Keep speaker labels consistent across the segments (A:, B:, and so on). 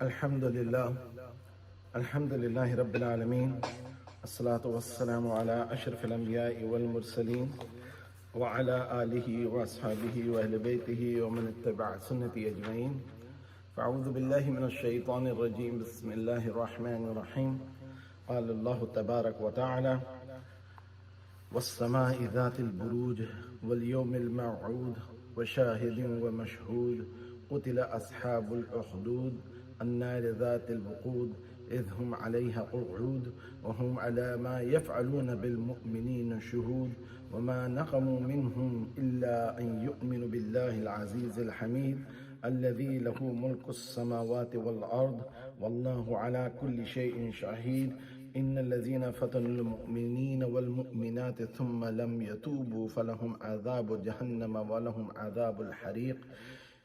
A: Alhamdulillah, Alhamdulillahi Rabbil Alameen, As-salatu was-salamu ala ashraf al-anbiya'i wal-mursaleen, wa ala alihi wa ashabihi wa ahli baytihi wa man ittaba'a sunnati ajma'in. فأعوذ بالله من الشيطان الرجيم بسم الله الرحمن الرحيم قال الله تبارك وتعالى والسماء ذات البروج واليوم الموعود وشاهد ومشهود قتل أصحاب الأخدود النار ذات الوقود إذ هم عليها قعود وهم على ما يفعلون بالمؤمنين شهود وما نقموا منهم إلا أن يؤمنوا بالله العزيز الحميد الذي له ملك السماوات والأرض والله على كل شيء شهيد إن الذين فتنوا المؤمنين والمؤمنات ثم لم يتوبوا فلهم عذاب جهنم ولهم عذاب الحريق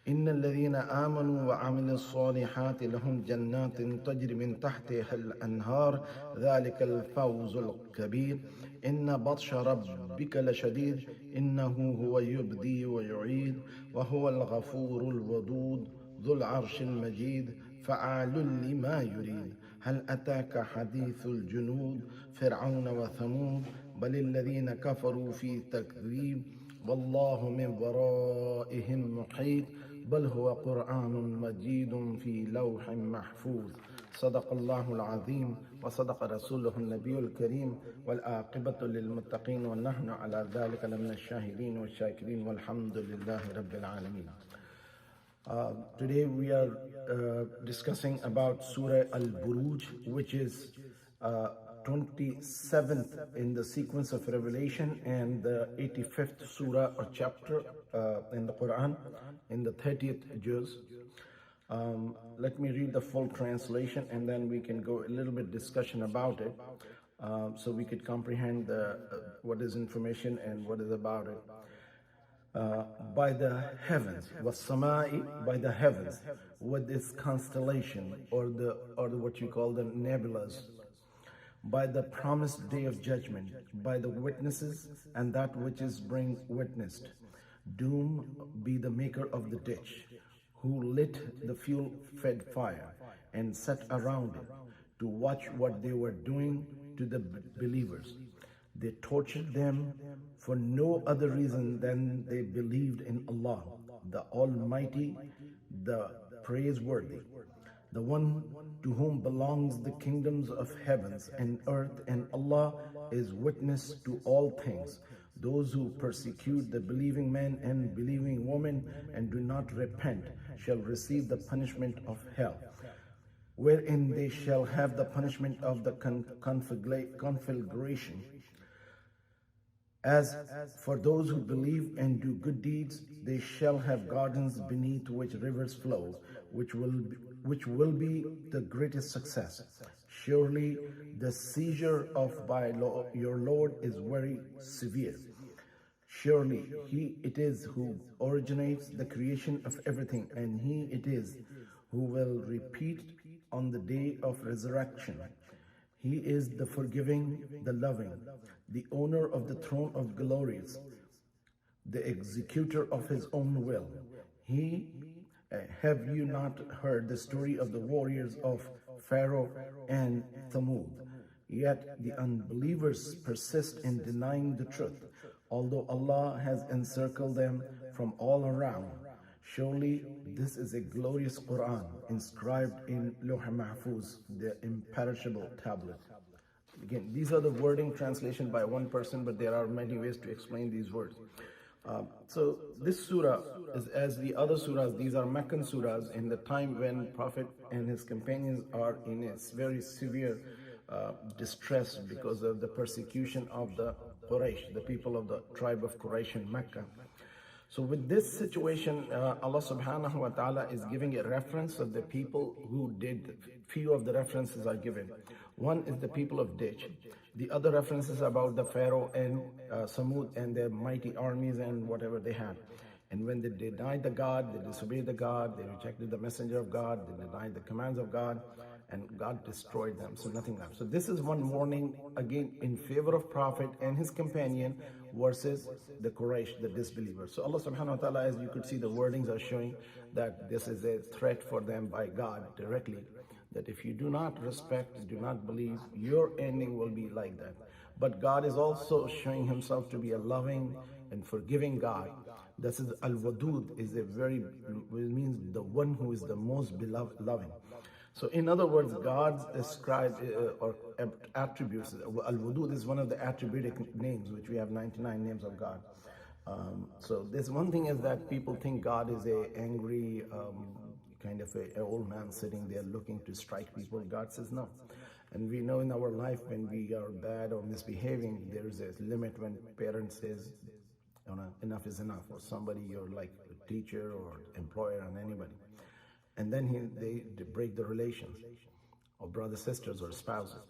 A: إن الذين آمنوا وعملوا الصالحات لهم جنات تجري من تحتها الأنهار ذلك الفوز الكبير إن بطش ربك لشديد إنه هو يبدي ويعيد وهو الغفور الودود ذو العرش المجيد فعال لما يريد هل أتاك حديث الجنود فرعون وثمود بل الذين كفروا في تكذيب والله من ورائهم محيط بل هو قرآن مجيد في لوح محفوظ صدق الله العظيم وصدق رسوله النبي الكريم والعاقبة للمتقين ونحن على ذلك لمن الشاهدين والشاكرين والحمد لله رب العالمين. Today we are discussing about Surah Al-Buruj, which is 27th in the sequence of Revelation and the 85th Surah or chapter in the Quran in the 30th juz. Let me read the full translation and then we can go a little bit discussion about it so we could comprehend what is information and what is about it. By the heavens, was-samai, by the heavens, with its constellation or what you call the nebulas, by the promised day of judgment, by the witnesses and that which is being witnessed. Doom be the maker of the ditch, who lit the fuel-fed fire and sat around it to watch what they were doing to the believers. They tortured them for no other reason than they believed in Allah, the Almighty, the Praiseworthy, the one to whom belongs the kingdoms of heavens and earth, and Allah is witness to all things. Those who persecute the believing men and believing women and do not repent shall receive the punishment of hell, wherein they shall have the punishment of the conflagration. As for those who believe and do good deeds, they shall have gardens beneath which rivers flow, which will be the greatest success. Surely the seizure of by your Lord is very severe. Surely He it is who originates the creation of everything, and He it is who will repeat on the day of resurrection. He is the forgiving, the loving, the owner of the throne of glories, the executor of His own will. Have you not heard the story of the warriors of Pharaoh and Thamud? Yet the unbelievers persist in denying the truth, although Allah has encircled them from all around. Surely this is a glorious Quran inscribed in Lawh Mahfuz, the imperishable tablet. Again, these are the wording translation by one person, but there are many ways to explain these words. So this surah is as the other surahs. These are Meccan surahs in the time when Prophet and his companions are in a very severe distress because of the persecution of the Quraysh, the people of the tribe of Quraysh in Mecca. So with this situation, Allah subhanahu wa ta'ala is giving a reference of the people who did. Few of the references are given. One is the people of ditch. The other reference is about the Pharaoh and Samud and their mighty armies and whatever they had. And when they denied the God, they disobeyed the God, they rejected the messenger of God, they denied the commands of God, and God destroyed them, so nothing left. So this is one warning again in favor of Prophet and his companion versus the Quraysh, the disbelievers. So Allah subhanahu wa ta'ala, as you could see, the wordings are showing that this is a threat for them by God directly, that if you do not respect, do not believe, your ending will be like that. But God is also showing himself to be a loving and forgiving God. This is Al-Wadud, is a very, it means the one who is the most beloved, loving. So in other words, God's ascribed or attributes, Al-Wadud is one of the attributed names, which we have 99 names of God. So this one thing is that people think God is a angry, kind of a old man sitting there looking to strike people. God says no. And we know in our life when we are bad or misbehaving, there is a limit when parents says, enough is enough, or somebody, you're like a teacher or employer and anybody. And then they break the relations, or brothers, sisters, or spouses.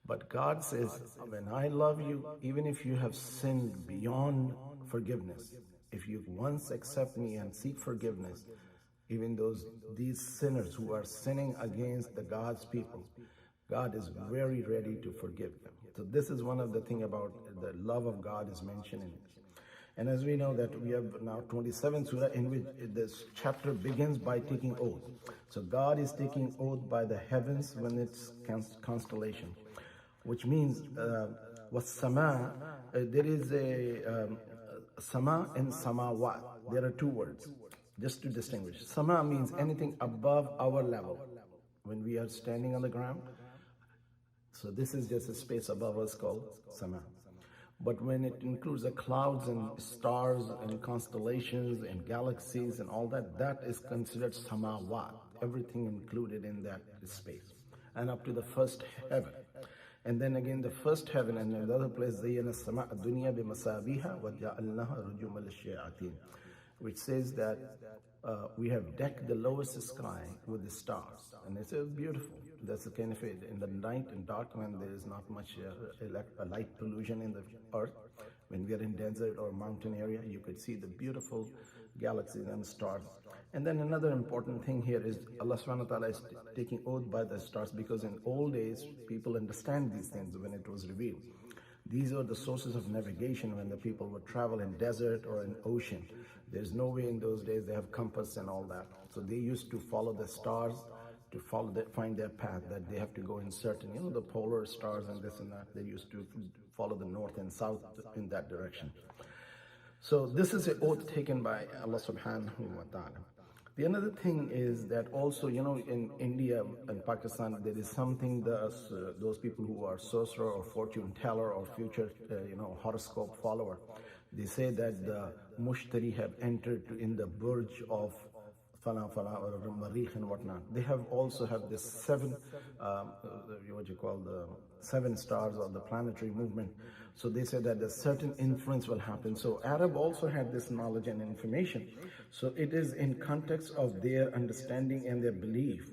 A: But God says, when I love you, even if you have sinned beyond forgiveness, if you once accept me and seek forgiveness, even these sinners who are sinning against the God's people, God is very ready to forgive them. So this is one of the things about the love of God is mentioned in it. And as we know that we have now 27th Surah, in which this chapter begins by taking oath. So God is taking oath by the heavens when it's constellation, which means was-sama. There is a sama and samawat. There are two words, just to distinguish. Sama means anything above our level. When we are standing on the ground, so this is just a space above us called sama. But when it includes the clouds and stars and constellations and galaxies and all that, that is considered samawat, everything included in that space, and up to the first heaven. And then again the first heaven, and in the other place, زَيَّنَ السَّمَاءَ الدُّنْيَا بِمَصَابِيحَ وَجَعَلْنَاهَا رُجُومًا لِلشَّيَاطِينِ, which says that we have decked the lowest sky with the stars, and it's beautiful. That's the kind of it. In the night and dark, when there is not much light pollution in the earth, when we are in desert or mountain area, you could see the beautiful galaxies and stars. And then another important thing here is Allah subhanahu wa ta'ala is taking oath by the stars, because in old days people understand these things when it was revealed. These are the sources of navigation when the people would travel in desert or in ocean. There's no way in those days they have compass and all that. So they used to follow the stars to find their path, that they have to go in certain, the polar stars and this and that. They used to follow the north and south in that direction. So this is an oath taken by Allah subhanahu wa ta'ala. The another thing is that also, in India and Pakistan, there is something that those people who are sorcerer or fortune teller or future, horoscope follower, they say that the mushtari have entered in the Buruj of Fala Fala or Marikh and whatnot. They also have this seven stars of the planetary movement. So they say that a certain influence will happen. So Arab also had this knowledge and information. So it is in context of their understanding and their belief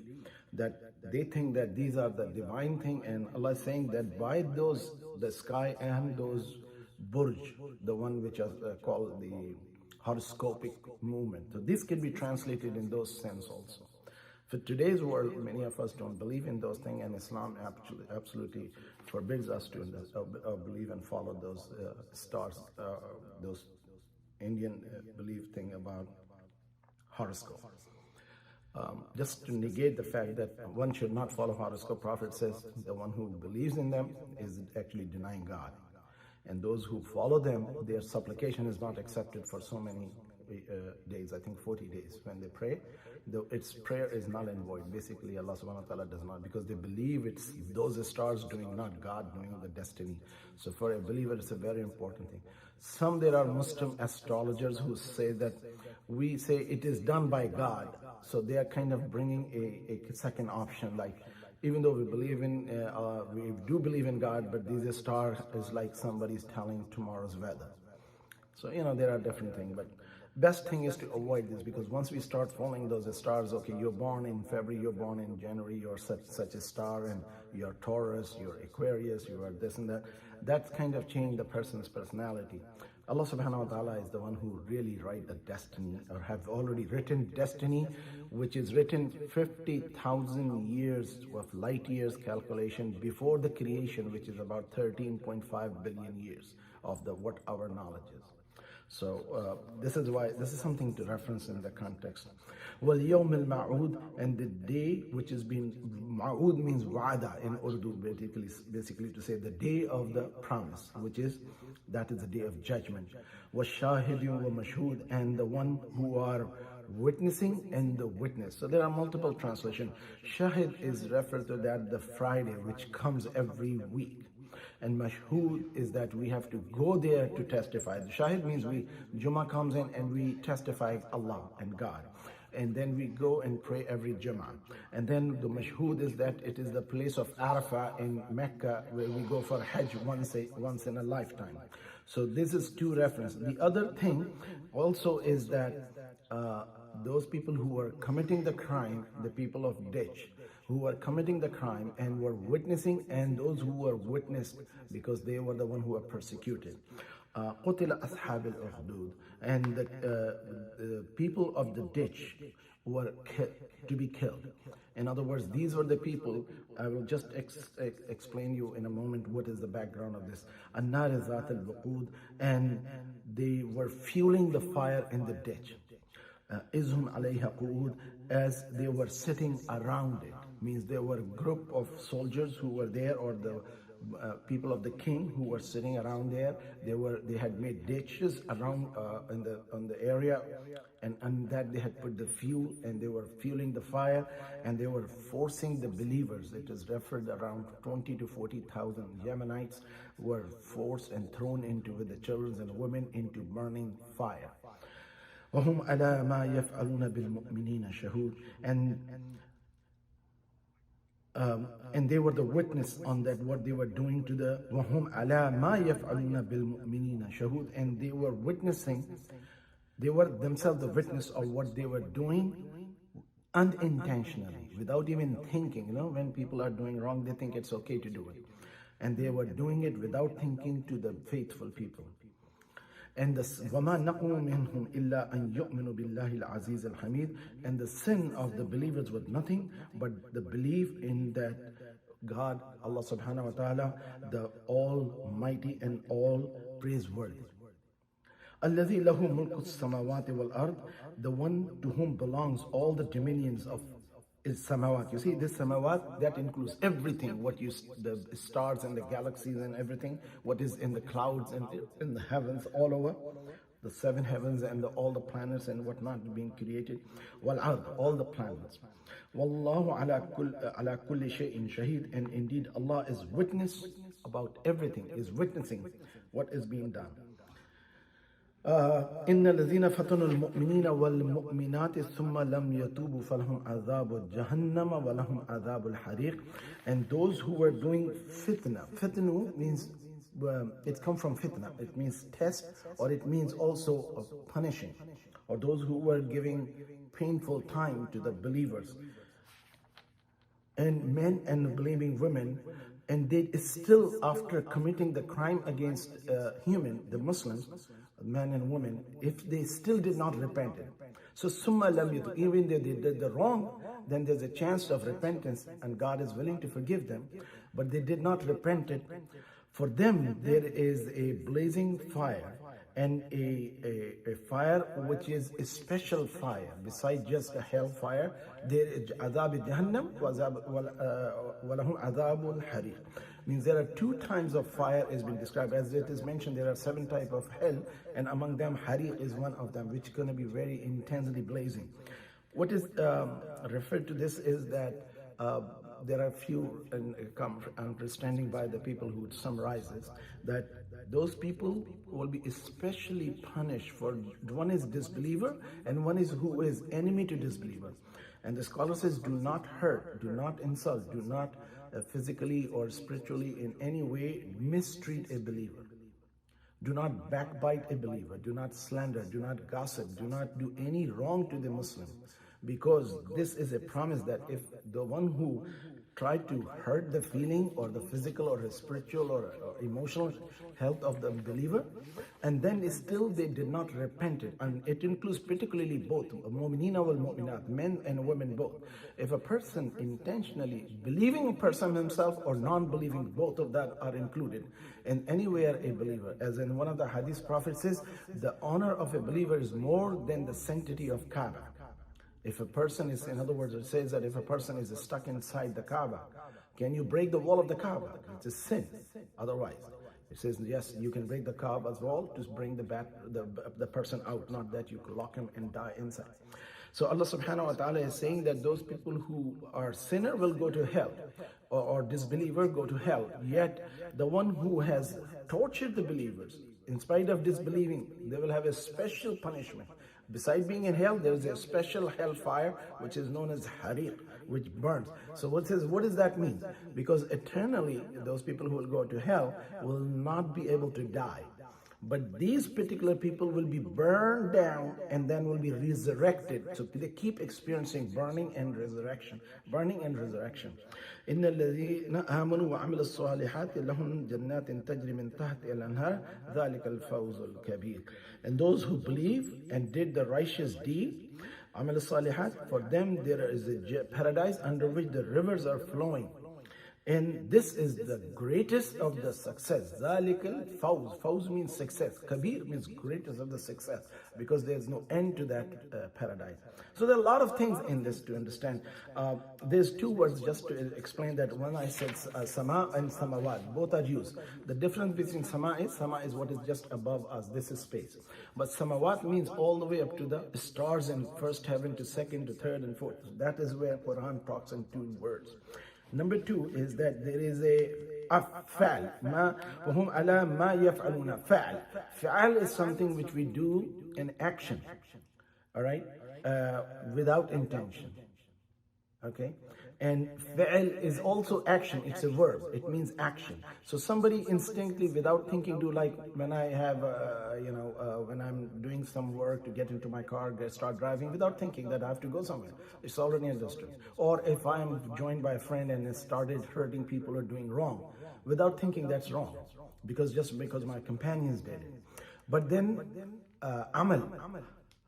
A: that they think that these are the divine thing, and Allah is saying that by the sky and those Buruj, the one which is called the horoscopic movement. So this can be translated in those sense also. For today's world, many of us don't believe in those things, and Islam absolutely forbids us to believe and follow those stars, those Indian belief thing about horoscope. Just to negate the fact that one should not follow horoscope, Prophet says the one who believes in them is actually denying God. And those who follow them, their supplication is not accepted for so many days, I think 40 days. When they pray, its prayer is null and void. Basically, Allah subhanahu wa ta'ala does not, because they believe it's those stars doing, not God doing the destiny. So for a believer, it's a very important thing. There are Muslim astrologers who say that we say it is done by God. So they are kind of bringing a second option, like, even though we do believe in God, but these stars is like somebody's telling tomorrow's weather. So, there are different things, but best thing is to avoid this, because once we start following those stars, okay, you're born in February, you're born in January, you're such a star, and you're Taurus, you're Aquarius, you are this and that. That's kind of changed the person's personality. Allah subhanahu wa ta'ala is the one who really write the destiny, or have already written destiny, which is written 50,000 years of light years calculation before the creation, which is about 13.5 billion years of the what our knowledge is. So this is something to reference in the context. Well, Yawm al-Ma'ud, and the day which has been, Ma'ud means wa'ada in Urdu, basically to say the day of the promise, that is the day of judgment. Was Shahid wa Mashhud, and the one who are witnessing and the witness. So there are multiple translations. Shahid is referred to that the Friday which comes every week. And mashhood is that we have to go there to testify. The shahid means Jummah comes in and we testify Allah and God. And then we go and pray every Jummah. And then the mashhood is that it is the place of Arafah in Mecca where we go for Hajj once in a lifetime. So this is two references. The other thing also is that those people who were committing the crime, the people of ditch, who were committing the crime and were witnessing, and those who were witnessed because they were the one who were persecuted. قُتِلَ أَصْحَابِ الْأُخْدُودِ, and the people of the ditch were to be killed. In other words, these were the people. I will just explain you in a moment what is the background of this. النَّارِ ذَاتِ الْوَقُودِ, and they were fueling the fire in the ditch. Izhum Alaihi qu'ud, as they were sitting around it, means there were a group of soldiers who were there, or the people of the king who were sitting around there. They had made ditches around on the area, and on that they had put the fuel, and they were fueling the fire, and they were forcing the believers. It is referred around 20 to 40,000 Yemenites were forced and thrown into, with the children and women, into burning fire. وَهُمْ عَلَى مَا يَفْعَلُونَ بِالْمُؤْمِنِينَ شَهُودٌ, and they were the witness on that, what they were doing to the وَهُمْ عَلَى مَا يَفْعَلُونَ بِالْمُؤْمِنِينَ شَهُودٌ, and they were witnessing, they were themselves the witness of what they were doing unintentionally, without even thinking. When people are doing wrong, they think it's okay to do it, and they were doing it without thinking to the faithful people. And the وَمَا نَقُمُ مِنْهُمْ إِلَّا أَنْ يُؤْمِنُوا بِاللَّهِ الْعَزِيزِ الْحَمِيدِ, and the sin of the believers was nothing but the belief in that God, Allah subhanahu wa ta'ala, the almighty and all praiseworthy. الَّذِي لَهُ مُلْكُ السَّمَاوَاتِ وَالْأَرْضِ, the one to whom belongs all the dominions of is samawat. You see, this samawat, that includes everything, the stars and the galaxies and everything, what is in the clouds and in the heavens all over, the seven heavens and all the planets and whatnot being created. Wal ard, all the planets. Wallahu ala kulli shay'in shahid, and indeed Allah is witness about everything, is witnessing what is being done. إن الذين فتنوا المؤمنين والمؤمنات ثم لم يتوبوا فلهم عذاب جهنم ولهم عذاب الحريق, and those who were doing fitna. Fitna means it comes from fitna. It means test, or it means also punishing, or those who were giving painful time to the believers and men and believing women, and they still, after committing the crime against the Muslims, men and women, if they still did not repent it. So summa lam yutu, even though they did the wrong, then there's a chance of repentance, and God is willing to forgive them, but they did not repent it. For them there is a blazing fire, and a fire which is a special fire, besides just a hellfire. There is adhab jahannam wa lahum adhabul hariq. Means there are two types of fire has been described. As it is mentioned, there are 7 types of hell, and among them hariq is one of them, which is going to be very intensely blazing. What is referred to this is that there are few understanding by the people who summarize this, that those people will be especially punished for, one is disbeliever and one is who is enemy to disbeliever. And the scholar says, do not hurt, do not insult, do not physically or spiritually in any way mistreat a believer. Do not backbite a believer, do not slander, do not gossip, do not do any wrong to the Muslim. because this is a promise that if the one who tried to hurt the feeling or the physical or the spiritual or emotional health of the believer, and then still they did not repent it, and it includes particularly both mu'minina wal mu'minat, men and women both. If a person intentionally, believing person himself or non-believing, both of that are included, and anywhere a believer, as in one of the hadith, prophet says, the honor of a believer is more than the sanctity of Kaaba. If a person is, in other words, it says that if a person is stuck inside the Kaaba, can you break the wall of the Kaaba? It's a sin. Otherwise, it says, yes, you can break the Kaaba's wall to bring the person out, not that you lock him and die inside. So Allah subhanahu wa ta'ala is saying that those people who are sinner will go to hell, or disbeliever go to hell. Yet the one who has tortured the believers, in spite of disbelieving, they will have a special punishment. Besides being in hell, there is a special hellfire which is known as Hariq, which burns. So what does that mean? Because eternally, those people who will go to hell will not be able to die. But these particular people will be burned down and then will be resurrected. So they keep experiencing burning and resurrection. Burning and resurrection. إِنَّ الَّذِينَ آمَنُوا وَعَمِلُوا الصَّالِحَاتِ لَهُمْ جَنَّاتٍ تَجْرِي مِنْ تَحْتِهَا الْأَنْهَارُ ذَلِكَ الْفَوْزُ الْكَبِيرُ. And those who believe and did the righteous deed, عَمِلُوا الصَّالِحَاتِ, for them there is a paradise under which the rivers are flowing. And this is the greatest of the success. Zalikal fawz. Fawz means success. Kabir means greatest of the success, because there's no end to that paradise. So there are a lot of things in this to understand. There's two words just to explain that. When I said sama and samawat, both are used. The difference between sama is what is just above us. This is space. But samawat means all the way up to the stars in first heaven to second to third and fourth. That is where Quran talks in two words. Number two is that there is a fa'al. وَهُمْ عَلَى مَا يَفْعَلُونَ فَعَل. Fa'al is something which we do in action, all right, without intention, okay? And fa'al is also action. It's a verb. It means action. So somebody instinctively, without thinking, do, like when I have, when I'm doing some work to get into my car, start driving without thinking that I have to go somewhere. It's already understood. Or if I am joined by a friend and it started hurting people or doing wrong, without thinking that's wrong, just because my companions did it. But then amal.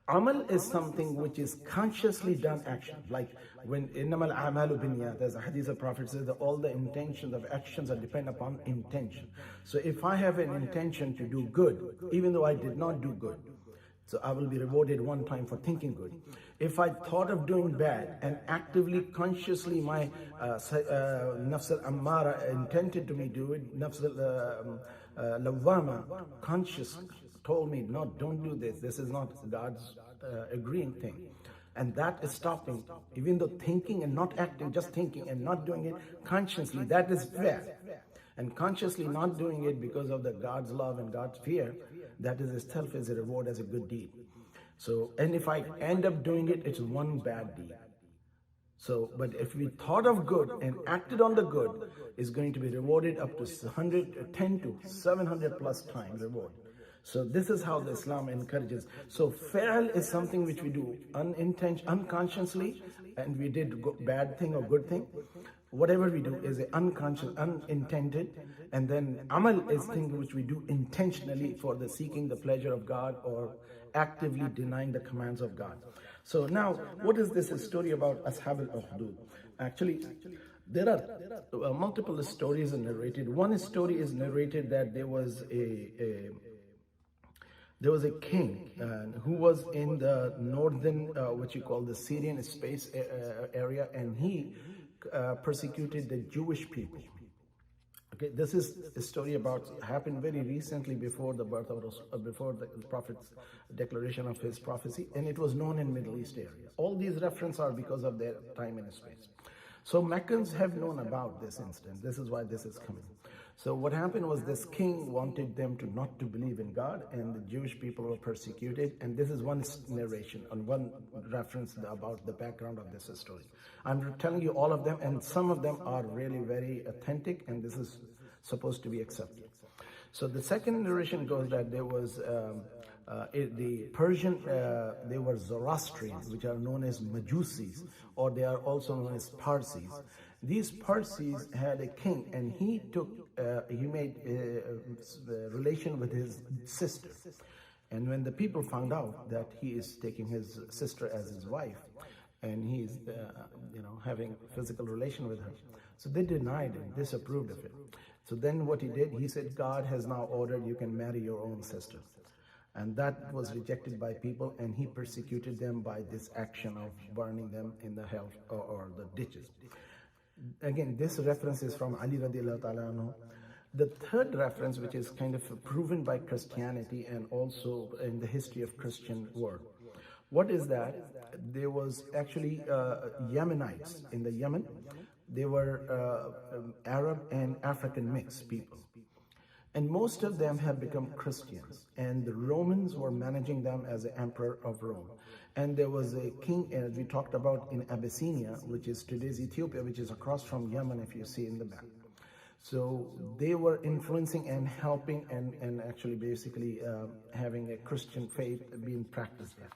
A: Amal is something which is consciously done action. Like when innamal a'malu binniyat, as a hadith of Prophet says that all the intentions of actions are depend upon intention. So if I have an intention to do good, even though I did not do good, so I will be rewarded one time for thinking good. If I thought of doing bad and actively, consciously, my nafs al-ammara intended to me do it, nafs al-lawwama, conscious, told me, no, don't do this. This is not God's agreeing thing. And that is stopping, even though thinking and not acting, just thinking and not doing it consciously, that is fair. And consciously not doing it because of the God's love and God's fear, that is itself is a reward as a good deed. So, and if I end up doing it, it's one bad deed. So, but if we thought of good and acted on the good, is going to be rewarded up to 10 to 700 plus times reward. So this is how the Islam encourages. So fa'al is something which we do unconsciously, and we did bad thing or good thing. Whatever we do is unconscious, unintended. And then amal is thing which we do intentionally for the seeking the pleasure of God or actively denying the commands of God. So now, what is this story about Ashab al-Ukhdud? Actually, there are multiple stories narrated. One story is narrated that there was a king who was in the northern, what you call the Syrian space area, and he persecuted the Jewish people. Okay, this is a story about happened very recently before the birth of before the Prophet's declaration of his prophecy, and it was known in Middle East area. All these references are because of their time and space. So Meccans have known about this incident. This is why this is coming. So what happened was this king wanted them to not to believe in God, and the Jewish people were persecuted. And this is one narration and one reference about the background of this story. I'm telling you all of them, and some of them are really very authentic, and this is supposed to be accepted. So the second narration goes that there was The Persian, they were Zoroastrians, which are known as Majusis, or they are also known as Parsis. These Parsis had a king, and he made a relation with his sister. And when the people found out that he is taking his sister as his wife, and he's, having physical relation with her, so they denied and disapproved of it. So then what he did, he said, God has now ordered you can marry your own sister. And that was rejected by people, and he persecuted them by this action of burning them in the hell or the ditches. Again, this reference is from Ali radiallahu ta'ala anhu. The third reference, which is kind of proven by Christianity and also in the history of Christian world, what is that? There was actually Yemenites in the Yemen. They were Arab and African mixed people. And most of them have become Christians, and the Romans were managing them as the emperor of Rome. And there was a king, as we talked about, in Abyssinia, which is today's Ethiopia, which is across from Yemen, if you see in the map. So they were influencing and helping and actually basically having a Christian faith being practiced there.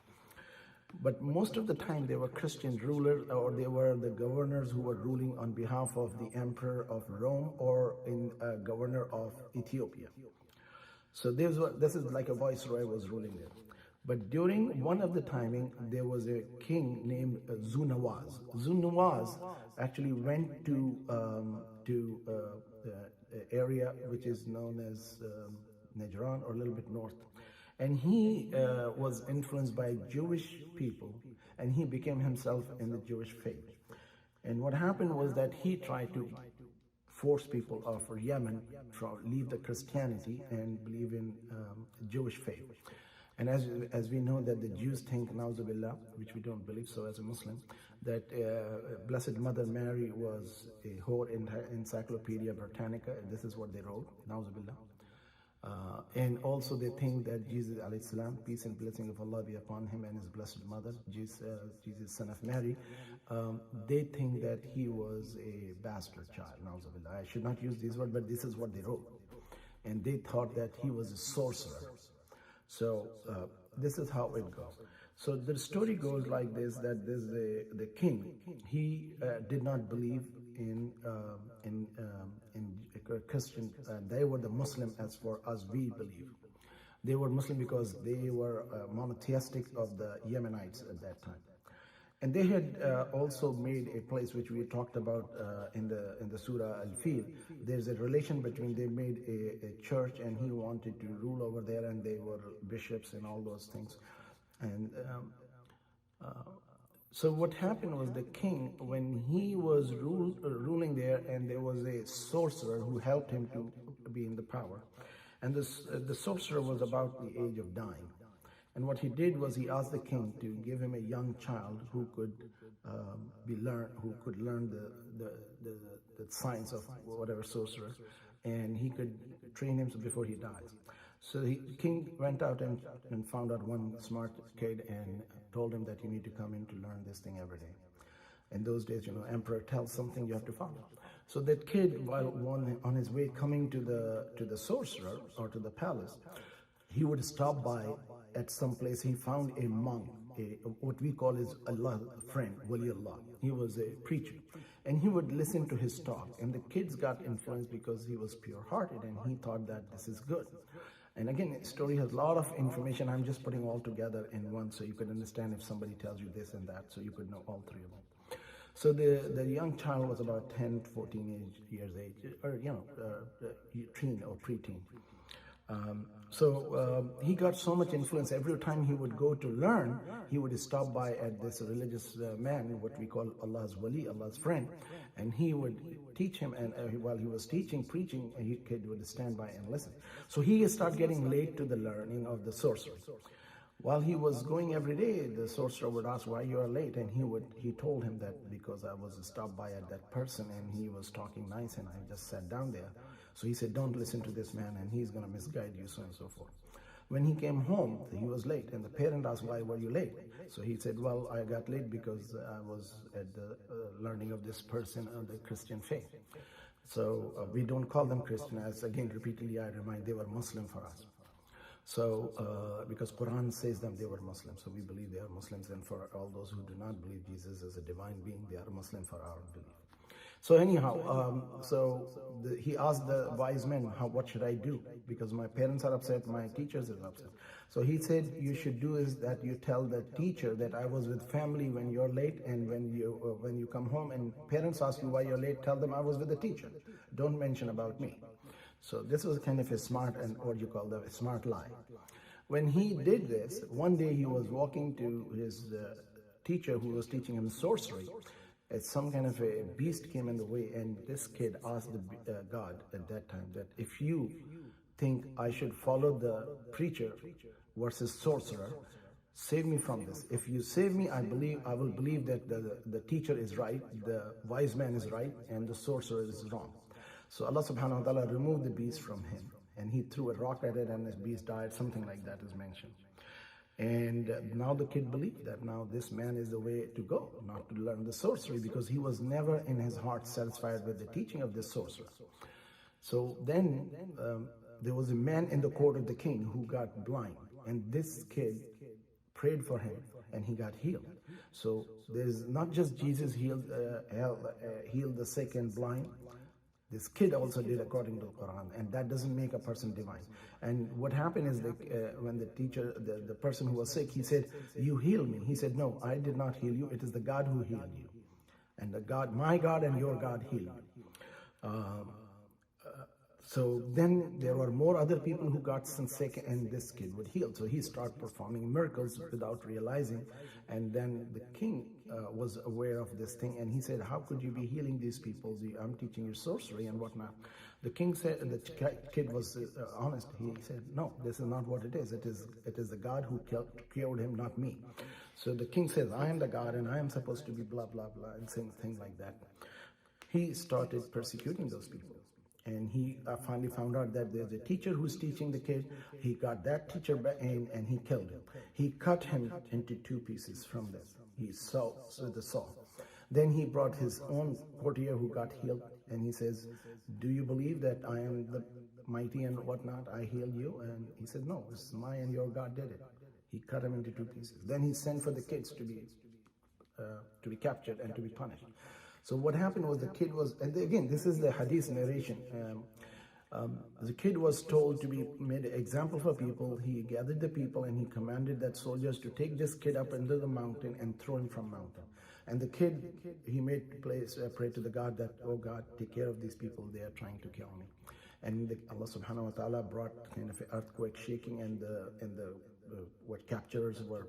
A: But most of the time they were Christian rulers, or they were the governors who were ruling on behalf of the emperor of Rome or in governor of Ethiopia. So this is like a viceroy was ruling there. But during one of the timing, there was a king named Zunawaz. Zunawaz actually went to the area which is known as Najran, or a little bit north. And he was influenced by Jewish people, and he became himself in the Jewish faith. And what happened was that he tried to force people of Yemen to leave the Christianity and believe in Jewish faith. And as we know that the Jews think, na'uzubillah, which we don't believe so as a Muslim, that Blessed Mother Mary was a whore in her Encyclopedia Britannica, and this is what they wrote, na'uzubillah. And also they think that Jesus alayhi salam, peace and blessing of Allah be upon him and his blessed mother, Jesus son of Mary, they think that he was a bastard child, na'uzubillah. I should not use these words, but this is what they wrote. And they thought that he was a sorcerer. So this is how it goes. So the story goes like this, that there's the king, he did not believe in Christian. They were the Muslim as far as we believe. They were Muslim because they were monotheistic of the Yemenites at that time. And they had also made a place which we talked about in the Surah Al-Fil. There's a relation between, they made a church and he wanted to rule over there, and they were bishops and all those things. And so what happened was the king, when he was ruling there, and there was a sorcerer who helped him to be in the power. And the sorcerer was about the age of dying. And what he did was he asked the king to give him a young child who could learn the science of whatever sorcerer, and he could train him before he dies. So the king went out and found out one smart kid and told him that you need to come in to learn this thing every day. In those days, emperor tells something, you have to follow. So that kid, while on his way coming to the sorcerer or to the palace, he would stop by at some place. He found a monk, what we call is Allah friend, Wali Allah. He was a preacher, and he would listen to his talk. And the kids got influenced because he was pure-hearted, and he thought that this is good. And again, the story has a lot of information. I'm just putting all together in one so you could understand if somebody tells you this and that, so you could know all three of them. So the young child was about 10, 14 years age, or teen or preteen. He got so much influence. Every time he would go to learn, he would stop by at this religious man, what we call Allah's wali, Allah's friend, and he would teach him. And while he was preaching, he would stand by and listen. So he started getting late to the learning of the sorcery. While he was going every day, the sorcerer would ask, why you are late? And he told him that because I was stopped by at that person and he was talking nice and I just sat down there. So he said, don't listen to this man and he's going to misguide you, so and so forth. When he came home, he was late, and the parent asked, why were you late? So he said, well, I got late because I was at the learning of this person of the Christian faith. So we don't call them Christian, as again repeatedly I remind, they were Muslim for us. So, because Quran says that they were Muslims, so we believe they are Muslims, and for all those who do not believe Jesus is a divine being, they are Muslim for our belief. So anyhow, he asked the wise men, what should I do? Because my parents are upset, my teachers are upset. So he said, you should do is that you tell the teacher that I was with family when you're late, and when you come home and parents ask you why you're late, tell them I was with the teacher. Don't mention about me. So this was kind of a smart, and what you call the smart lie. When he did this, one day he was walking to his teacher who was teaching him sorcery. Some kind of a beast came in the way, and this kid asked the God at that time that if you think I should follow the preacher versus sorcerer, save me from this. If you save me, I will believe that the teacher is right, the wise man is right, and the sorcerer is wrong. So Allah subhanahu wa ta'ala removed the beast from him, and he threw a rock at it, and the beast died. Something like that is mentioned. And now the kid believed that now this man is the way to go, not to learn the sorcery, because he was never in his heart satisfied with the teaching of this sorcerer. So then there was a man in the court of the king who got blind, and this kid prayed for him, and he got healed. So there's not just Jesus healed the sick and blind. This kid also did according to the Quran, and that doesn't make a person divine. And what happened is that when the teacher, the person who was sick, he said, you heal me. He said, no, I did not heal you. It is the God who healed you. And the God, my God and your God healed you. So then there were more other people who got sick, and this kid would heal. So he started performing miracles without realizing. And then the king was aware of this thing, and he said, how could you be healing these people? I'm teaching you sorcery and whatnot. The king said, the kid was honest. He said, no, this is not what it is. It is the God who cured him, not me. So the king says, I am the God, and I am supposed to be blah, blah, blah, and saying things like that. He started persecuting those people. And he finally found out that there's a teacher who's teaching the kid. He got that teacher in, and he killed him. He cut him into 2 pieces from this. He saw with the saw. Then he brought his own courtier who got healed, and he says, do you believe that I am the mighty and whatnot? I healed you? And he said, no, it's my and your God did it. He cut him into 2 pieces. Then he sent for the kids to be captured and to be punished. So what happened was the kid was, and again, this is the hadith narration. The kid was told to be made an example for people. He gathered the people, and he commanded that soldiers to take this kid up into the mountain and throw him from mountain. And the kid, he made pray to the God that, oh God, take care of these people. They are trying to kill me. And Allah subhanahu wa ta'ala brought kind of an earthquake shaking, and what capturers were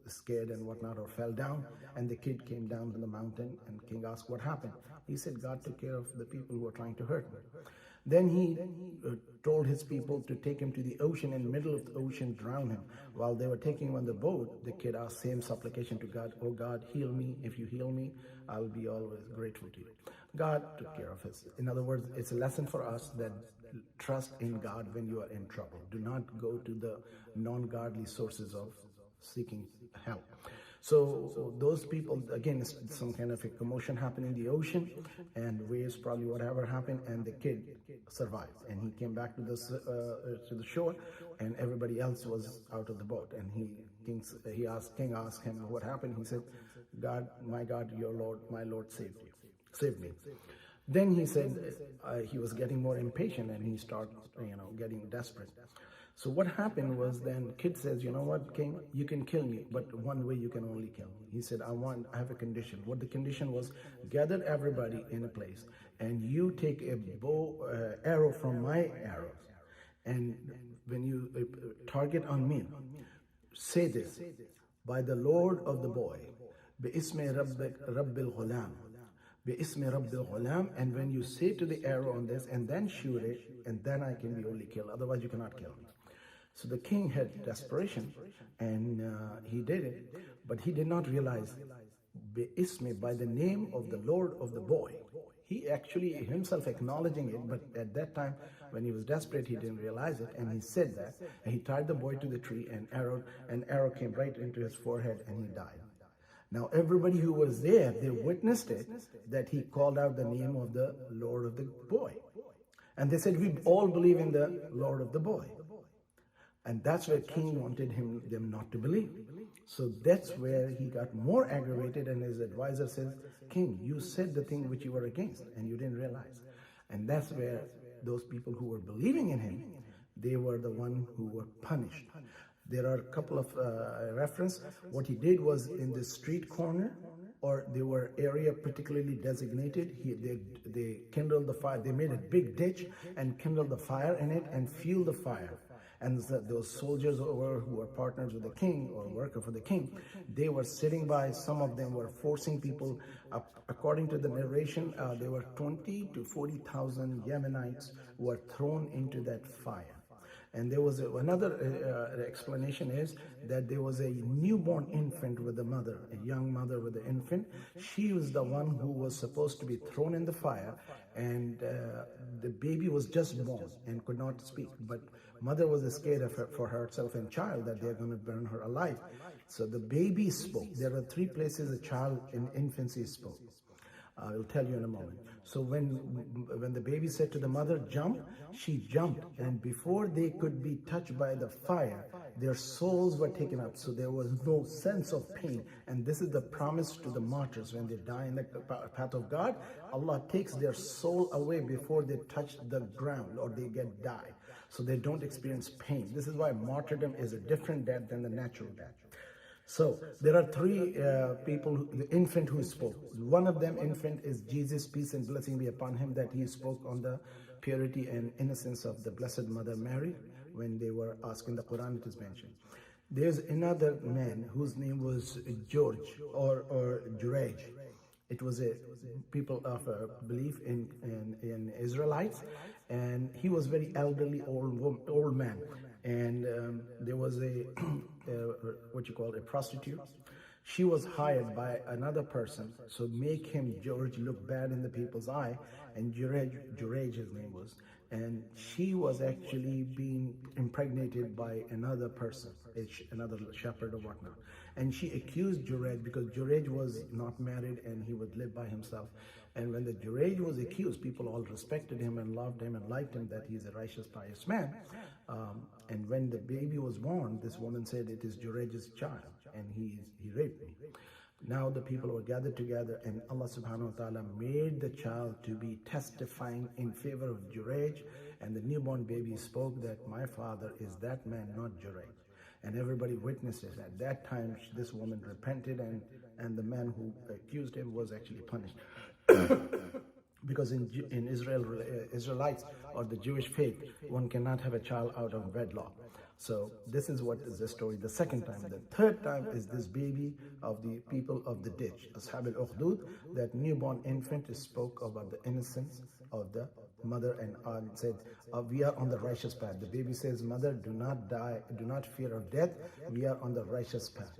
A: scared and whatnot, or fell down, and the kid came down to the mountain, and king asked what happened. He said, God took care of the people who were trying to hurt me. Then he told his people to take him to the ocean, in the middle of the ocean, drown him. While they were taking him on the boat, the kid asked same supplication to God, oh God, heal me. If you heal me, I'll be always grateful to you. God took care of us. In other words, it's a lesson for us that trust in God when you are in trouble. Do not go to the non-godly sources of seeking help. So those people, again, some kind of a commotion happened in the ocean, and waves, probably whatever happened, and the kid survived, and he came back to the shore, and everybody else was out of the boat. And king asked him what happened. He said, God, your Lord, my Lord saved me. Then he said he was getting more impatient, and he started getting desperate. So what happened was, then kid says, you know what, king, you can kill me, but one way you can only kill me. He said, I have a condition. What the condition was, gather everybody in a place, and you take a arrow from my arrows, and when you target on me, say this, by the Lord of the boy, بِإِسْمِ رَبِّ الْغُلَامِ بِإِسْمِ رَبِّ الْغُلَامِ, and when you say to the arrow on this, and then shoot it, and then I can be only killed, otherwise you cannot kill me. So the king had desperation, and he did it, but he did not realize Isme, by the name of the Lord of the boy. He actually himself acknowledging it, but at that time when he was desperate, he didn't realize it, and he said that, and he tied the boy to the tree, and an arrow came right into his forehead, and he died. Now everybody who was there, they witnessed it, that he called out the name of the Lord of the boy. And they said, we all believe in the Lord of the boy. And that's where king wanted them not to believe. So that's where he got more aggravated, and his advisor says, king, you said the thing which you were against and you didn't realize. And that's where those people who were believing in him, they were the one who were punished. There are a couple of reference. What he did was, in the street corner, or they were area particularly designated, they kindled the fire. They made a big ditch and kindled the fire in it and fueled the fire. And those soldiers who were partners with the king or worker for the king, they were sitting by. Some of them were forcing people. According to the narration, there were 20 to 40,000 Yemenites who were thrown into that fire. And there was another explanation is that there was a newborn infant with the mother, a young mother with the infant. She was the one who was supposed to be thrown in the fire, and the baby was just born and could not speak. But mother was scared of her, for herself and child, that they're going to burn her alive. So the baby spoke. There are 3 places a child in infancy spoke. I will tell you in a moment. So when the baby said to the mother, jump, she jumped. And before they could be touched by the fire, their souls were taken up. So there was no sense of pain. And this is the promise to the martyrs. When they die in the path of God, Allah takes their soul away before they touch the ground or they die. So they don't experience pain. This is why martyrdom is a different death than the natural death. So there are 3 people, the infant who spoke. One of them, infant, is Jesus, peace and blessing be upon him, that he spoke on the purity and innocence of the Blessed Mother Mary. When they were asked in the Quran, it is mentioned. There's another man whose name was George or Jurej. It was a people of belief in Israelites, and he was very elderly, old man. And there was a a prostitute. She was hired by another person, so make him, George, look bad in the people's eye. And Jurej his name was, and she was actually being impregnated by another person, another shepherd or whatnot. And she accused Jurej, because Jurej was not married and he would live by himself. And when the Jurej was accused, people all respected him and loved him and liked him, that he's a righteous, pious man. And when the baby was born, this woman said, it is Jurej's child, and he raped me. Now the people were gathered together, and Allah subhanahu wa ta'ala made the child to be testifying in favor of Jurej, and the newborn baby spoke that my father is that man, not Jurej. And everybody witnessed it. At that time, this woman repented, and the man who accused him was actually punished. Because in Israelites or the Jewish faith, one cannot have a child out of wedlock. So this is what is the story. The second time. The third time is this baby of the people of the ditch, s.a.w, that newborn infant spoke about the innocence of the mother and said, we are on the righteous path. The baby says, mother, do not die, do not fear of death. We are on the righteous path.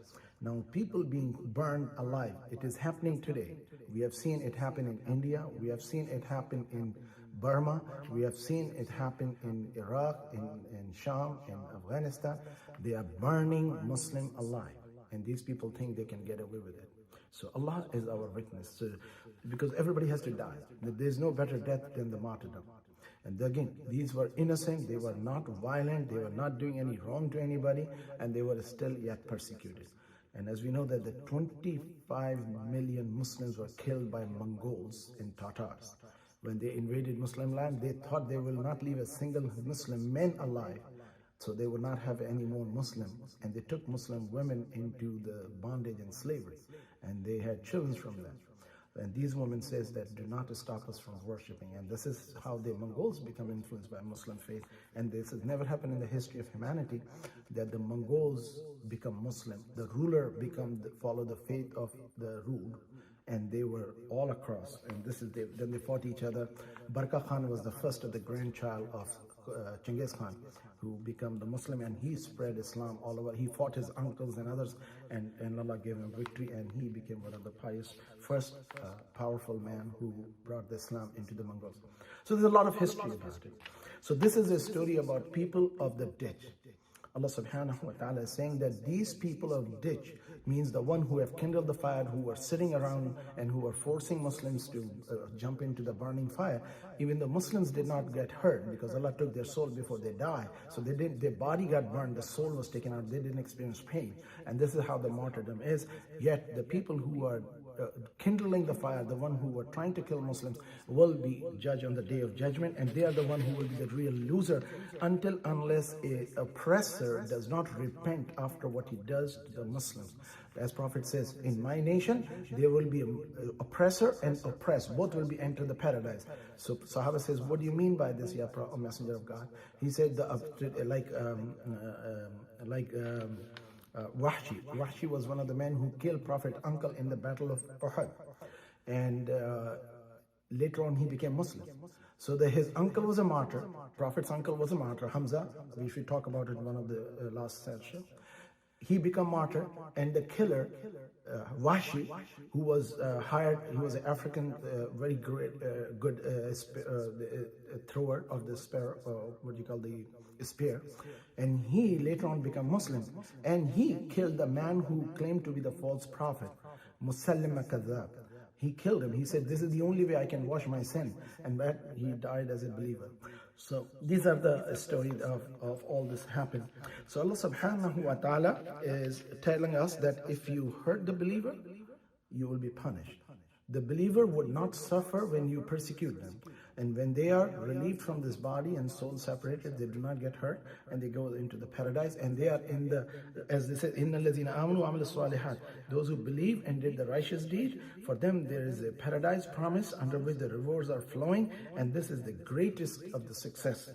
A: Now, people being burned alive, it is happening today. We have seen it happen in India. We have seen it happen in Burma. We have seen it happen in Iraq, in Sham, in Afghanistan. They are burning Muslim alive. And these people think they can get away with it. So Allah is our witness. So, because everybody has to die. There's no better death than the martyrdom. And again, these were innocent. They were not violent. They were not doing any wrong to anybody. And they were still yet persecuted. And as we know that the 25 million Muslims were killed by Mongols and Tatars. When they invaded Muslim land, they thought they will not leave a single Muslim man alive. So they would not have any more Muslims. And they took Muslim women into the bondage and slavery. And they had children from them. And these women says that do not stop us from worshiping. And this is how the Mongols become influenced by Muslim faith. And this has never happened in the history of humanity, that the Mongols become Muslim. The ruler follow the faith of the ruled. And they were all across. And then they fought each other. Barka Khan was the first of the grandchild of Genghis Khan, who became the Muslim, and he spread Islam all over. He fought his uncles and others, and Allah gave him victory, and he became one of the pious, first powerful man who brought the Islam into the Mongols. So there's a lot of history about it. So this is a story about people of the ditch. Allah subhanahu wa ta'ala is saying that these people of ditch means the one who have kindled the fire, who were sitting around and who were forcing Muslims to jump into the burning fire. Even the Muslims did not get hurt because Allah took their soul before they die. So their body got burned, the soul was taken out, they didn't experience pain. And this is how the martyrdom is. Yet the people who are kindling the fire, the one who were trying to kill Muslims, will be judged on the day of judgment, and they are the one who will be the real loser unless a oppressor does not repent after what he does to the Muslims. As Prophet says, in my nation there will be an oppressor and oppressed, both will be enter the paradise. So Sahaba says, what do you mean by this, Ya Messenger of God? He said, Wahshi was one of the men who killed Prophet uncle in the battle of Uhud, and later on he became Muslim. So his uncle was a martyr, Prophet's uncle was a martyr, Hamza. We should talk about it in one of the last sessions. He became martyr, and the killer, Wahshi, who was hired, he was an African, very great, good thrower of the spear, what do you call the spear, and he later on became Muslim, and he killed the man who claimed to be the false prophet, Musallim Kadhab. He killed him. He said, this is the only way I can wash my sin, and that he died as a believer. So these are the stories of all this happened. So Allah subhanahu wa ta'ala is telling us that if you hurt the believer, you will be punished. The believer would not suffer when you persecute them. And when they are relieved from this body and soul separated, they do not get hurt, and they go into the paradise, and they are in the, as they said, إِنَّ الَّذِينَ آمَنُوا وَعَمِلُوا الصَّالِحَاتِ, those who believe and did the righteous deed, for them there is a paradise promise under which the rewards are flowing, and this is the greatest of the success.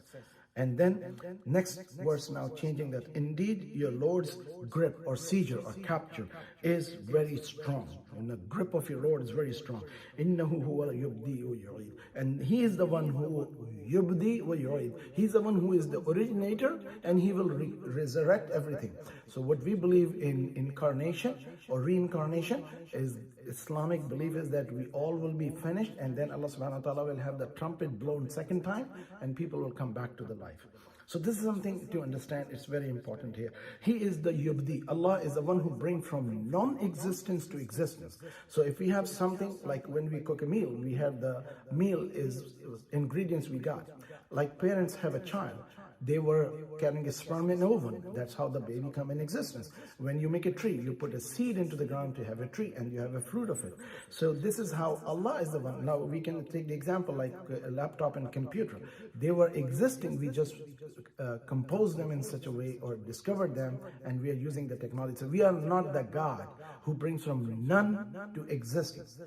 A: And then next verse now changing that, indeed your Lord's grip or seizure or capture is very strong, and the grip of your Lord is very strong. إِنَّهُ هُوَ يُبْدِي وَيُعِيدُ, and he is the one who yubdi wa yu'id. He's the one who is the originator, and he will resurrect everything. So what we believe in incarnation or reincarnation is Islamic belief is that we all will be finished, and then Allah subhanahu wa ta'ala will have the trumpet blown second time, and people will come back to the life. So this is something to understand. It's very important here. He is the yubdi. Allah is the one who brings from non-existence to existence. So if we have something like when we cook a meal, we have the meal is ingredients we got. Like parents have a child, they were carrying a sperm in oven. That's how the baby come in existence. When you make a tree, you put a seed into the ground to have a tree, and you have a fruit of it. So this is how Allah is the one. Now we can take the example like a laptop and computer. They were existing, we just composed them in such a way or discovered them, and we are using the technology. So we are not the God who brings from none to existence.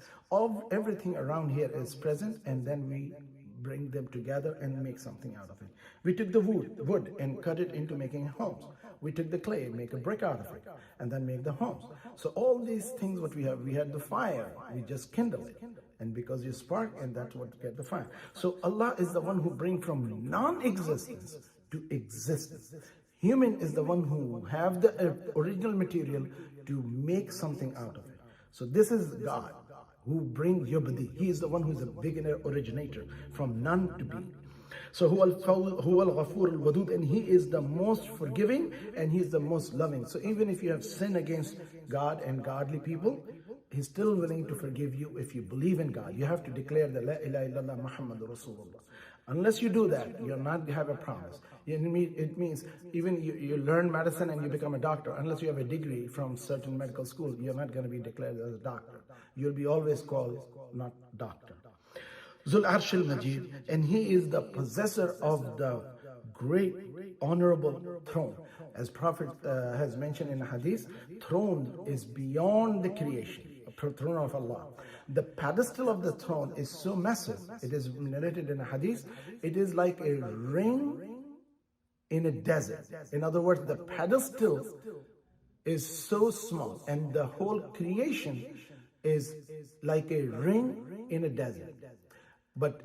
A: Everything around here is present, and then we bring them together and make something out of it. We took the wood and cut it into making homes. We took the clay and make a brick out of it, and then make the homes. So all these things what we have, we had the fire, we just kindle it, and because you spark, and that's what get the fire. So Allah is the one who brings from non-existence to existence. Human is the one who have the original material to make something out of it. So this is God who brings yubdi. He is the one who is a beginner originator from none to being. So huwa al-ghafur al-wadud, and he is the most forgiving, and he is the most loving. So even if you have sinned against God and godly people, he's still willing to forgive you if you believe in God. You have to declare the La ilaha illallah Muhammad Rasulullah. Unless you do that, you'll not have a promise. It means even you learn medicine and you become a doctor. Unless you have a degree from certain medical school, you're not going to be declared as a doctor. You'll be always called not doctor. Zul Arsh al-Majid, and he is the possessor of the great honorable throne. As Prophet has mentioned in a hadith, throne is beyond the creation, throne of Allah. The pedestal of the throne is so massive. It is narrated in a hadith. It is like a ring in a desert. In other words, the pedestal is so small, and the whole creation is like a ring in a desert. But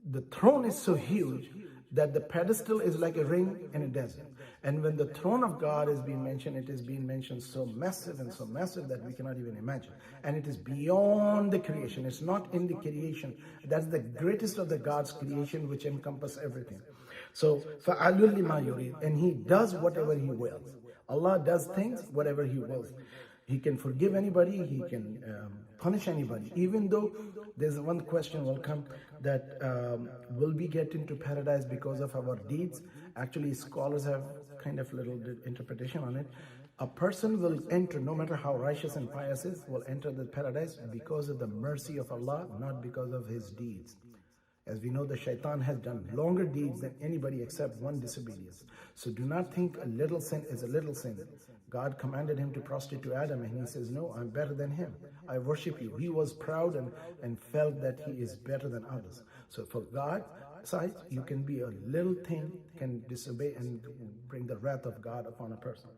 A: the throne is so huge that the pedestal is like a ring in a desert. And when the throne of God is being mentioned, it is being mentioned so massive and so massive that we cannot even imagine. And it is beyond the creation. It's not in the creation. That's the greatest of the God's creation, which encompasses everything. So, فَعَلٌ لِمَا يُرِيدُ, and He does whatever He wills. Allah does things whatever He wills. He can forgive anybody, He can punish anybody. Even though there's one question will come that will we get into paradise because of our deeds? Actually, scholars have kind of little interpretation on it. A person will enter, no matter how righteous and pious is, will enter the paradise because of the mercy of Allah, not because of his deeds. As we know, the shaitan has done longer deeds than anybody except one disobedience. So do not think a little sin is a little sin. God commanded him to prostrate to Adam, and he says, no, I'm better than him. I worship you. He was proud and felt that he is better than others. So for God, side, you can be a little thing, can disobey and bring the wrath of God upon a person.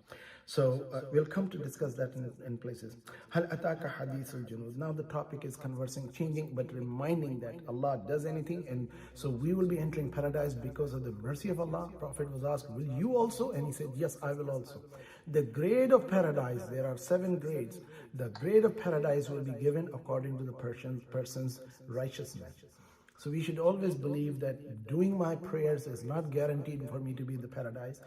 A: So we'll come to discuss that in places. Hal ataka hadith al-junud. Now the topic is conversing, changing, but reminding that Allah does anything, and so we will be entering paradise because of the mercy of Allah. Prophet was asked, will you also? And he said, yes, I will also. The grade of paradise, there are 7 grades. The grade of paradise will be given according to the person's righteousness. So we should always believe that doing my prayers is not guaranteed for me to be in the paradise.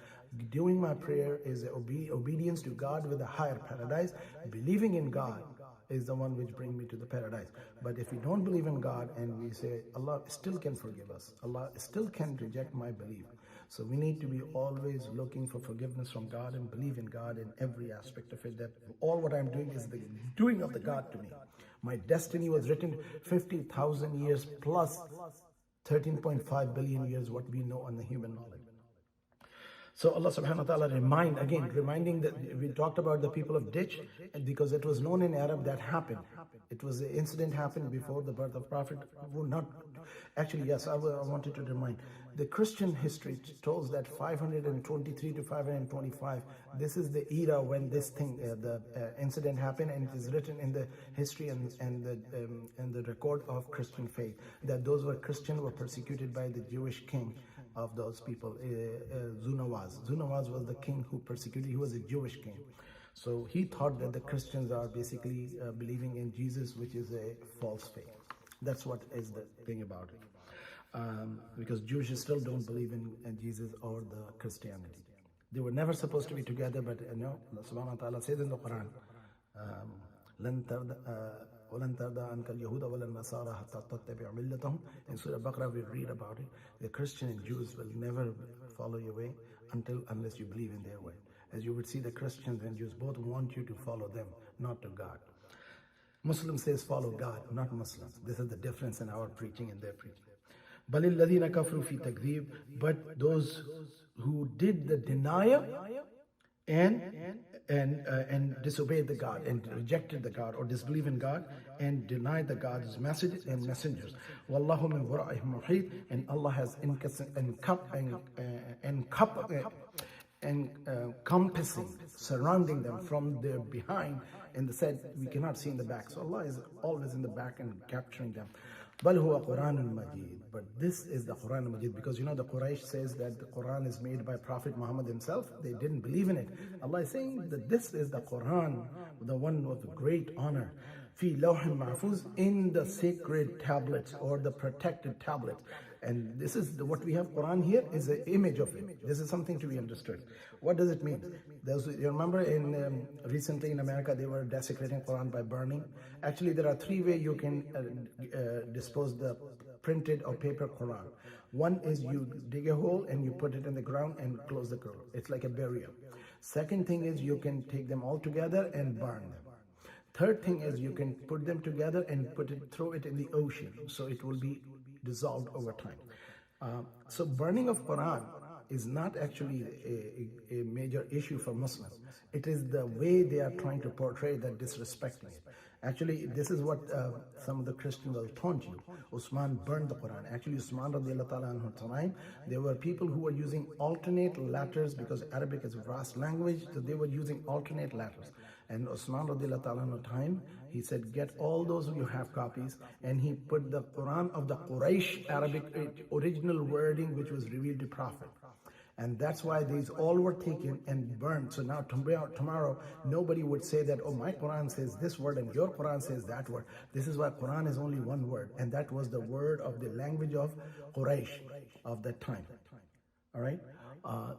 A: Doing my prayer is obedience to God with a higher paradise. Believing in God is the one which brings me to the paradise. But if we don't believe in God and we say, Allah still can forgive us, Allah still can reject my belief. So we need to be always looking for forgiveness from God and believe in God in every aspect of it, that all what I'm doing is the doing of the God to me. My destiny was written 50,000 years plus 13.5 billion years what we know on the human knowledge. So Allah subhanahu wa ta'ala reminding that we talked about the people of Ditch, because it was known in Arab that happened. It was an incident happened before the birth of Prophet. Actually, yes, I wanted to remind. The Christian history tells that 523 to 525, this is the era when this thing, the incident happened, and it is written in the history and the record of Christian faith, that those who were Christian were persecuted by the Jewish king of those people, Zunawaz. Zunawaz was the king who persecuted, he was a Jewish king. So he thought that the Christians are basically believing in Jesus, which is a false faith. That's what is the thing about it. Because Jews still don't believe in Jesus or the Christianity. They were never supposed to be together, but Allah subhanahu wa ta'ala says in the Quran, وَلَن تَرْضَى عَنْكَ الْيَهُودَ وَلَا النَّصَارَى حَتَّى تَتَّبِعَ مِلَّتَهُم. In Surah Baqarah we read about it. The Christian and Jews will never follow your way unless you believe in their way. As you would see, the Christians and Jews both want you to follow them, not to God. Muslim says follow God, not Muslims. This is the difference in our preaching and their preaching. بَلِ الَّذِينَ كَفْرُوا فِي تَكْذِيبٍ. But those who did the denial and disobeyed the God and rejected the God or disbelieved in God and denied the God's message and messengers. Wallahu min wara'ihim muhit, and Allah has encompassing, surrounding them from their behind, and they said we cannot see in the back. So Allah is always in the back and capturing them. Bal huwa Quranun Majid. But this is the Quran Majid, because you know the Quraysh says that the Quran is made by Prophet Muhammad himself. They didn't believe in it. Allah is saying that this is the Quran, the one of great honor. Fi lawhin mahfuz, in the sacred tablets or the protected tablets. And this is what we have. Quran here is an image of it. This is something to be understood. What does it mean? You remember recently in America they were desecrating Quran by burning. Actually, there are 3 ways you can dispose the printed or paper Quran. One is you dig a hole and you put it in the ground and close the hole. It's like a burial. Second thing is you can take them all together and burn them. Third thing is you can put them together and throw it in the ocean, so it will be dissolved over time. So burning of Quran is not actually a major issue for Muslims. It is the way they are trying to portray that disrespecting it. Actually, this is what some of the Christians will taunt you. Usman burned the Quran. Actually, Usman radiallahu ta'ala anhu time, there were people who were using alternate letters, because Arabic is a vast language, so they were using alternate letters. And Usman radiallahu ta'ala anhu time, he said, get all those you have copies, and he put the Quran of the Quraysh Arabic original wording which was revealed to Prophet. And that's why these all were taken and burned. So now tomorrow nobody would say that, oh, my Quran says this word and your Quran says that word. This is why Quran is only one word, and that was the word of the language of Quraysh of that time. All right?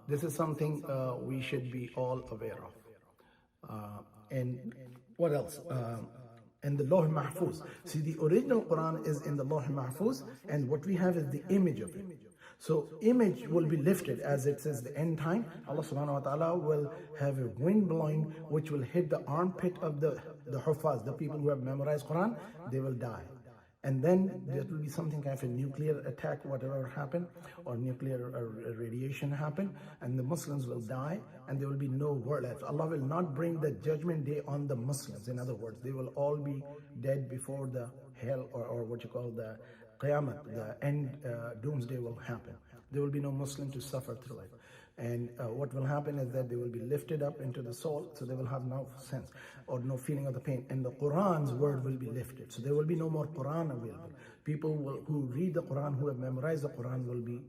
A: This is something we should be all aware of. And what else? And the Lawh Mahfuz. See, the original Quran is in the Lawh Mahfuz, and what we have is the image of it. So image will be lifted, as it says the end time. Allah subhanahu wa ta'ala will have a wind blowing which will hit the armpit of the Hufaz, the people who have memorized Quran. They will die. And then there will be something kind of a nuclear attack, whatever happened, or nuclear radiation happen, and the Muslims will die, and there will be no world left. Allah will not bring the judgment day on the Muslims. In other words, they will all be dead before the hell, or what you call the Qiyamah, the end doomsday will happen. There will be no Muslim to suffer through it. And what will happen is that they will be lifted up into the soul, so they will have no sense or no feeling of the pain. And the Quran's word will be lifted. So there will be no more Quran available. People who read the Quran, who have memorized the Quran, will be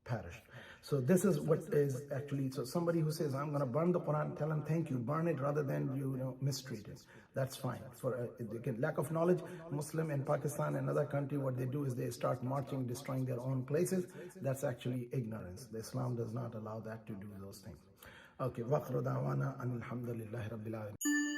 A: perished. So this is what is actually, so somebody who says, I'm going to burn the Quran, tell him thank you, burn it rather than mistreat it. That's fine. For again, lack of knowledge, Muslim in Pakistan, another country, what they do is they start marching, destroying their own places. That's actually ignorance. The Islam does not allow that to do those things. Okay, وَآخِرُ دَعْوَانَا أَنِ الْحَمْدُ لِلَّهِ رَبِّ الْعَالَمِينَ.